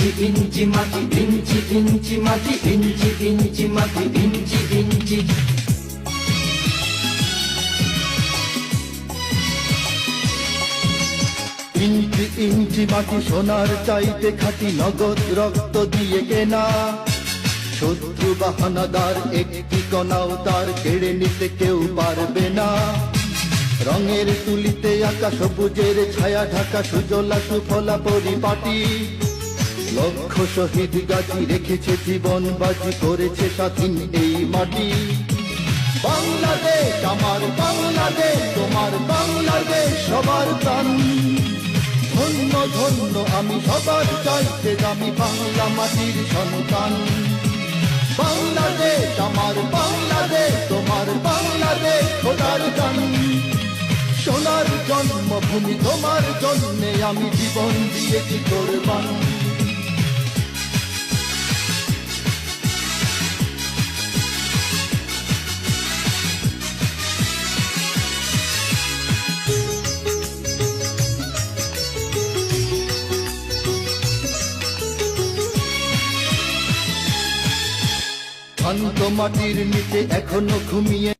ইঞ্চি ইঞ্চি মাটি, ইঞ্চি ইঞ্চি মাটি, ইঞ্চি ইঞ্চি মাটি, ইঞ্চি ইঞ্চি। ইঞ্চি ইঞ্চি মাটি সোনার চাইতে খাঁটি, নগদ রক্ত দিয়ে কেনা। শত্রু বাহানাদার একটি কণাও তার কেড়ে নিতে কেউ পারবে না। রঙের তুলিতে আঁকা সবুজের ছায়া ঢাকা সুজলা সুফলা পরিপাটি। লক্ষ শহীদ গাছি রেখেছে জীবন বাজি, করেছে স্বাধীন এই মাটি। বাংলাদেশ আমার বাংলাদেশ, তোমার বাংলাদেশ সবার প্রাণ। ধন্য ধন্য আমি সবার চাইতে দামি বাংলা মাটির সন্তান। বাংলাদেশ আমার বাংলাদেশ, তোমার বাংলাদেশ খোদার গান। সোনার জন্মভূমি তোমার জন্যে আমি জীবন দিয়েছি কোরবান। শান্ত মাটির নিচে এখনো ঘুমিয়ে